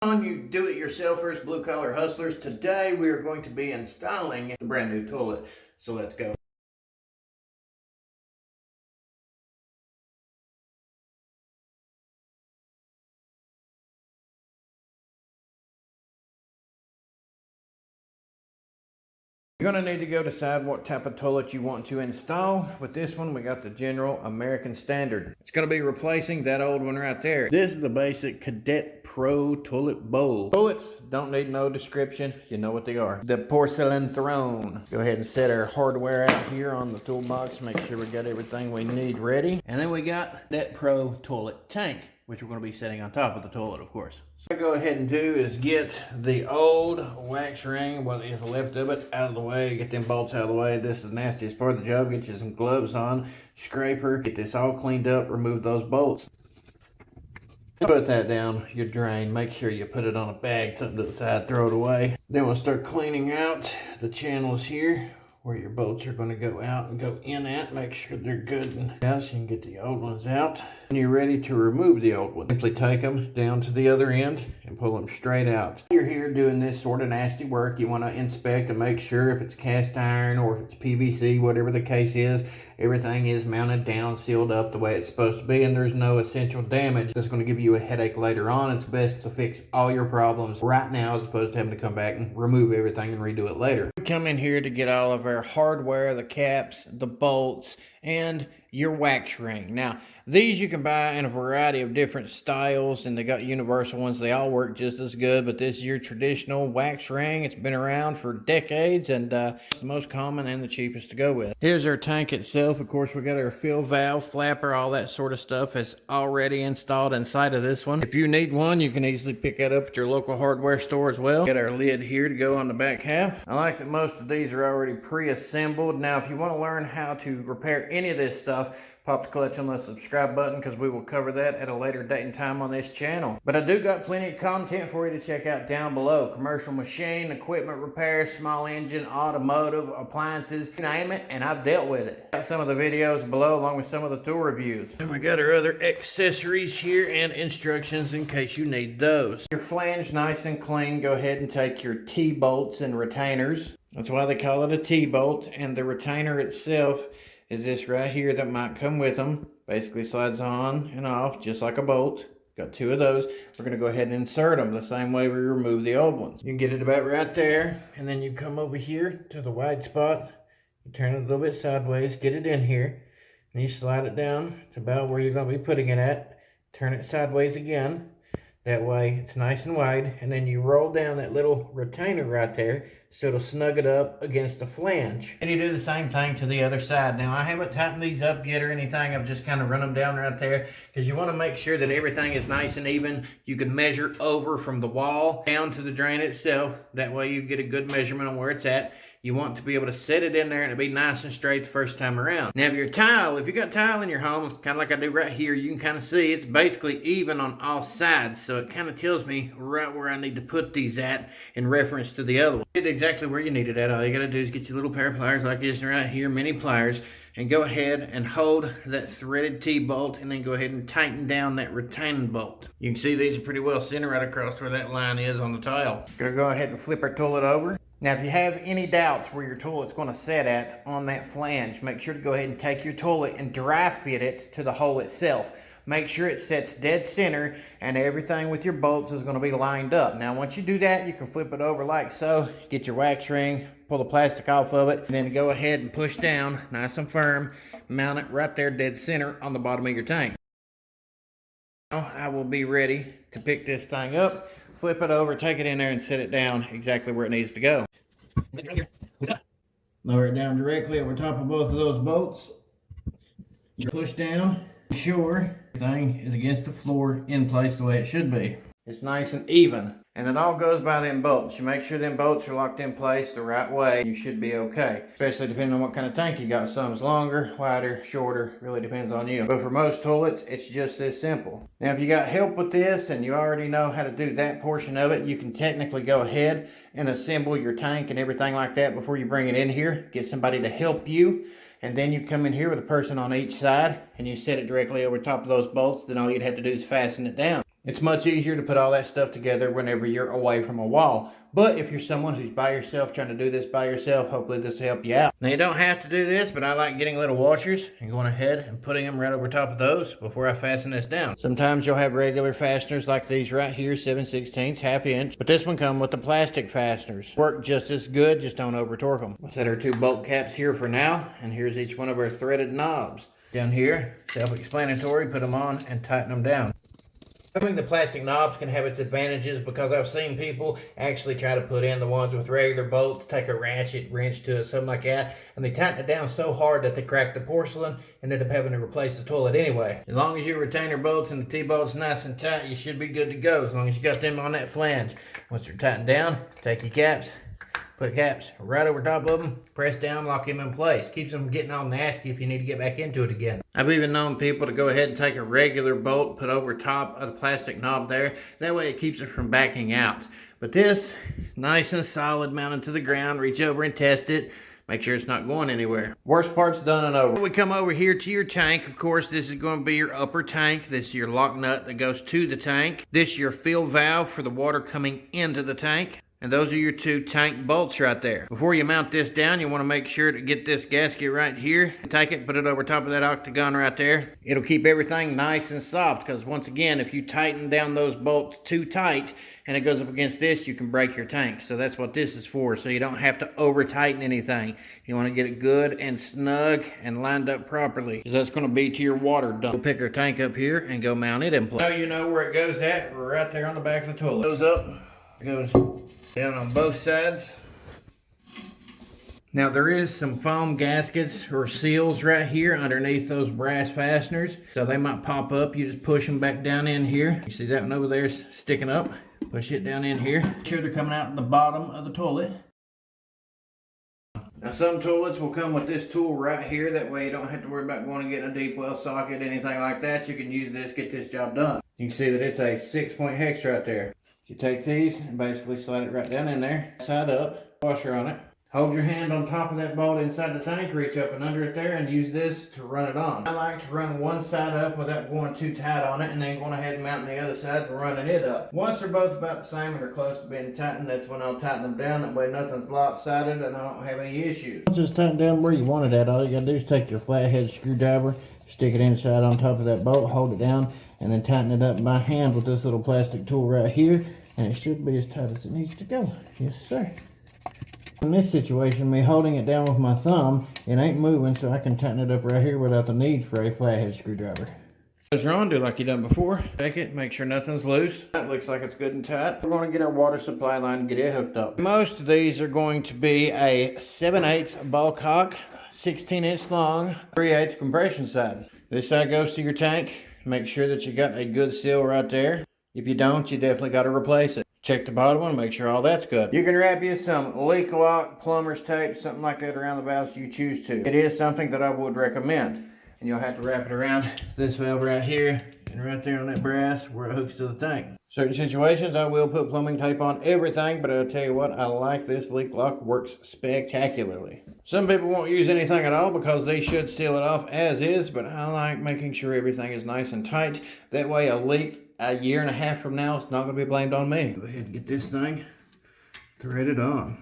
On you do-it-yourselfers, blue-collar hustlers. Today we are going to be installing the brand new toilet. So let's go. You're going to need to go decide what type of toilet you want to install. With this one, we got the general American standard. It's going to be replacing that old one right there. This is the basic Cadet Pro toilet bowl. Toilets don't need no description. You know what they are. The porcelain throne. Go ahead and set our hardware out here on the toolbox. Make sure we got everything we need ready. And then we got that Pro toilet tank, which we're going to be setting on top of the toilet, of course. So what I go ahead and do is get the old wax ring, what is left of it, out of the way. Get them bolts out of the way. This is the nastiest part of the job. Get you some gloves on, scraper, get this all cleaned up, remove those bolts. Put that down your drain. Make sure you put it on a bag, something to the side, throw it away. Then we'll start cleaning out the channels here where your bolts are going to go out and go in at. Make sure they're good and out so you can get the old ones out. When you're ready to remove the old ones, simply take them down to the other end and pull them straight out. You're here doing this sort of nasty work. You want to inspect and make sure if it's cast iron or if it's PVC, whatever the case is, everything is mounted down, sealed up the way it's supposed to be, and there's no essential damage that's going to give you a headache later on. It's best to fix all your problems right now as opposed to having to come back and remove everything and redo it later. We come in here to get all of our hardware, the caps, the bolts, and your wax ring. Now, these you can buy in a variety of different styles, and they got universal ones. They all work just as good, but this is your traditional wax ring. It's been around for decades, and it's the most common and the cheapest to go with. Here's our tank itself. Of course, we got our fill valve, flapper, all that sort of stuff is already installed inside of this one. If you need one, you can easily pick that up at your local hardware store as well. Got our lid here to go on the back half. I like that most of these are already pre-assembled. Now, if you want to learn how to repair any of this stuff, pop the clutch on the subscribe button because we will cover that at a later date and time on this channel. But I do got plenty of content for you to check out down below. Commercial machine, equipment repair, small engine, automotive, appliances, you name it, and I've dealt with it. Got some of the videos below along with some of the tool reviews. And we got our other accessories here and instructions in case you need those. Your flange nice and clean. Go ahead and take your T-bolts and retainers. That's why they call it a T-bolt, and the retainer itself is this right here that might come with them. Basically slides on and off just like a bolt. Got two of those. We're going to go ahead and insert them the same way we remove the old ones. You can get it about right there, and then you come over here to the wide spot. You turn it a little bit sideways, get it in here, and you slide it down to about where you're going to be putting it at. Turn it sideways again. That way it's nice and wide, and then you roll down that little retainer right there so it'll snug it up against the flange. And you do the same thing to the other side. Now, I haven't tightened these up yet or anything. I've just kind of run them down right there because you want to make sure that everything is nice and even. You can measure over from the wall down to the drain itself. That way you get a good measurement on where it's at. You want to be able to set it in there and it'll be nice and straight the first time around. Now, if you got tile in your home, kind of like I do right here, you can kind of see it's basically even on all sides. So it kind of tells me right where I need to put these at in reference to the other one. Get exactly where you need it at. All you got to do is get your little pair of pliers like this right here, mini pliers, and go ahead and hold that threaded T-bolt and then go ahead and tighten down that retaining bolt. You can see these are pretty well centered right across where that line is on the tile. Gonna go ahead and flip our toilet over. Now, if you have any doubts where your toilet's going to set at on that flange, make sure to go ahead and take your toilet and dry fit it to the hole itself. Make sure it sets dead center and everything with your bolts is going to be lined up. Now, once you do that, you can flip it over like so, get your wax ring, pull the plastic off of it, and then go ahead and push down nice and firm, mount it right there dead center on the bottom of your tank. Now, I will be ready to pick this thing up, flip it over, take it in there, and set it down exactly where it needs to go. Lower it down directly over top of both of those bolts. You push down, sure everything is against the floor in place the way it should be. It's nice and even. And it all goes by them bolts. You make sure them bolts are locked in place the right way. You should be okay. Especially depending on what kind of tank you got. Some's longer, wider, shorter. Really depends on you. But for most toilets, it's just this simple. Now, if you got help with this and you already know how to do that portion of it, you can technically go ahead and assemble your tank and everything like that before you bring it in here. Get somebody to help you. And then you come in here with a person on each side and you set it directly over top of those bolts. Then all you'd have to do is fasten it down. It's much easier to put all that stuff together whenever you're away from a wall. But if you're someone who's by yourself, trying to do this by yourself, hopefully this will help you out. Now you don't have to do this, but I like getting little washers and going ahead and putting them right over top of those before I fasten this down. Sometimes you'll have regular fasteners like these right here, 7/16 half inch. But this one comes with the plastic fasteners. Work just as good, just don't over torque them. We'll set our 2 bolt caps here for now, and here's each one of our threaded knobs. Down here, self-explanatory, put them on and tighten them down. I think the plastic knobs can have its advantages because I've seen people actually try to put in the ones with regular bolts, take a ratchet wrench to it, something like that, and they tighten it down so hard that they crack the porcelain and end up having to replace the toilet anyway. As long as your retainer bolts and the T-bolts nice and tight, you should be good to go as long as you got them on that flange. Once they're tightened down, take your caps, put caps right over top of them, press down, lock them in place. Keeps them from getting all nasty if you need to get back into it again. I've even known people to go ahead and take a regular bolt, put over top of the plastic knob there. That way it keeps it from backing out. But this, nice and solid, mounted to the ground. Reach over and test it. Make sure it's not going anywhere. Worst part's done and over. We come over here to your tank. Of course, this is going to be your upper tank. This is your lock nut that goes to the tank. This is your fill valve for the water coming into the tank. And those are your 2 tank bolts right there. Before you mount this down, you want to make sure to get this gasket right here. Take it, put it over top of that octagon right there. It'll keep everything nice and soft, because once again, if you tighten down those bolts too tight and it goes up against this, you can break your tank. So that's what this is for, so you don't have to over tighten anything. You want to get it good and snug and lined up properly, because that's going to be to your water dump. We'll pick our tank up here and go mount it in place. Now you know where it goes at. We're right there on the back of the toilet. It goes up, it goes down on both sides. Now there is some foam gaskets or seals right here underneath those brass fasteners, so they might pop up. You just push them back down in here. You see that one over there is sticking up? Push it down in here. Make sure they're coming out the bottom of the toilet. Now some toilets will come with this tool right here. That way you don't have to worry about going and getting a deep well socket, anything like that. You can use this, get this job done. You can see that it's a 6-point hex right there. You take these and basically slide it right down in there, side up, washer on it. Hold your hand on top of that bolt inside the tank, reach up and under it there, and use this to run it on. I like to run one side up without going too tight on it, and then going ahead and mounting the other side and running it up. Once they're both about the same and are close to being tightened, that's when I'll tighten them down. That way nothing's lopsided and I don't have any issues. Just tighten down where you want it at. All you gotta do is take your flathead screwdriver, stick it inside on top of that bolt, hold it down, and then tighten it up by hand with this little plastic tool right here. And it should be as tight as it needs to go. Yes, sir. In this situation, me holding it down with my thumb, it ain't moving, so I can tighten it up right here without the need for a flathead screwdriver. Goes wrong, do like you done before. Check it, make sure nothing's loose. That looks like it's good and tight. We're going to get our water supply line and get it hooked up. Most of these are going to be a 7/8 ball cock, 16-inch long, 3/8 compression side. This side goes to your tank. Make sure that you got a good seal right there. If you don't, you definitely got to replace it. Check the bottom one, make sure all that's good. You can wrap you some leak lock, plumber's tape, something like that around the valves if you choose to. It is something that I would recommend. And you'll have to wrap it around this valve right here and right there on that brass where it hooks to the tank. Certain situations I will put plumbing tape on everything, but I'll tell you what, I like this leak lock, works spectacularly. Some people won't use anything at all because they should seal it off as is, but I like making sure everything is nice and tight. That way a leak a year and a half from now, it's not going to be blamed on me. Go ahead and get this thing threaded on.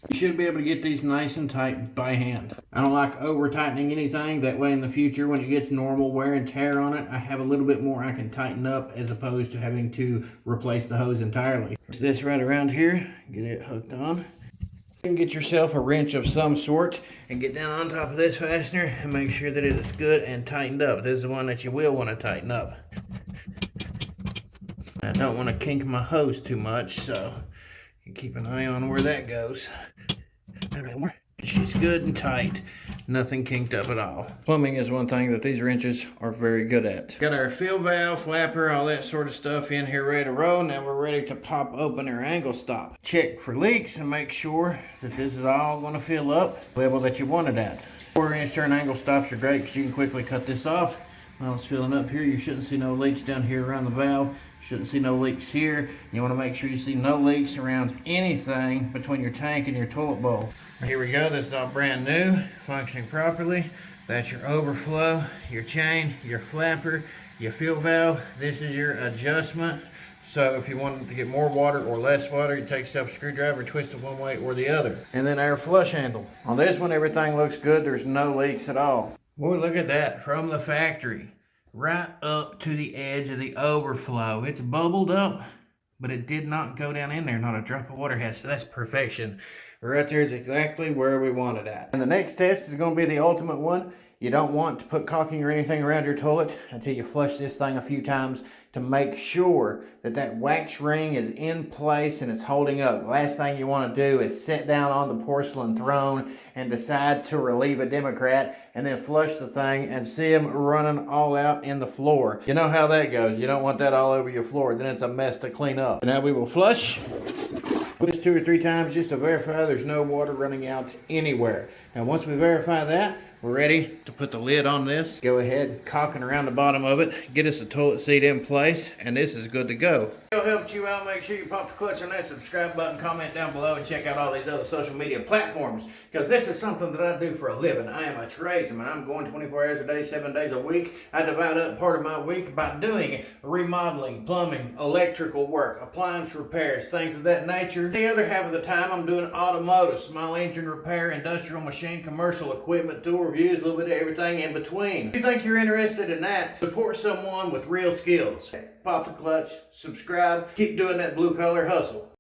You should be able to get these nice and tight by hand. I don't like over tightening anything. That way in the future, when it gets normal wear and tear on it, I have a little bit more I can tighten up as opposed to having to replace the hose entirely. It's this right around here, get it hooked on. You can get yourself a wrench of some sort and get down on top of this fastener and make sure that it is good and tightened up. This is the one that you will want to tighten up. I don't want to kink my hose too much, so you keep an eye on where that goes. She's good and tight, nothing kinked up at all. Plumbing is one thing that these wrenches are very good at. Got our fill valve, flapper, all that sort of stuff in here ready to roll. Now we're ready to pop open our angle stop. Check for leaks and make sure that this is all going to fill up level that you want it at. 4-inch turn angle stops are great because you can quickly cut this off. While it's filling up here, you shouldn't see no leaks down here around the valve. Shouldn't see no leaks here. You want to make sure you see no leaks around anything between your tank and your toilet bowl. Here we go. This is all brand new, functioning properly. That's your overflow, your chain, your flapper, Your fill valve, this is your adjustment. So if you want to get more water or less water, you take yourself a screwdriver, twist it one way or the other. And then our flush handle. On this one, everything looks good. There's no leaks at all. Boy, look at that, from the factory, right up to the edge of the overflow. It's bubbled up, but it did not go down in there. Not a drop of water has. So that's perfection. Right there is exactly where we want it at. And the next test is going to be the ultimate one. You don't want to put caulking or anything around your toilet until you flush this thing a few times to make sure that that wax ring is in place and it's holding up. The last thing you want to do is sit down on the porcelain throne and decide to relieve a Democrat and then flush the thing and see them running all out in the floor. You know how that goes. You don't want that all over your floor. Then it's a mess to clean up. And now we will flush this 2 or 3 times just to verify there's no water running out anywhere. And once we verify that, we're ready to put the lid on this. Go ahead, caulking around the bottom of it, get us a toilet seat in place, and this is good to go. If it helped you out, make sure you pop the clutch on that subscribe button, comment down below, and check out all these other social media platforms, because this is something that I do for a living. I am a tradesman. I'm going 24 hours a day, 7 days a week. I divide up part of my week by doing remodeling, plumbing, electrical work, appliance repairs, things of that nature. The other half of the time, I'm doing automotive, small engine repair, industrial machine, commercial equipment, tool reviews, a little bit of everything in between. If you think you're interested in that, support someone with real skills. Pop the clutch, subscribe, keep doing that blue collar hustle.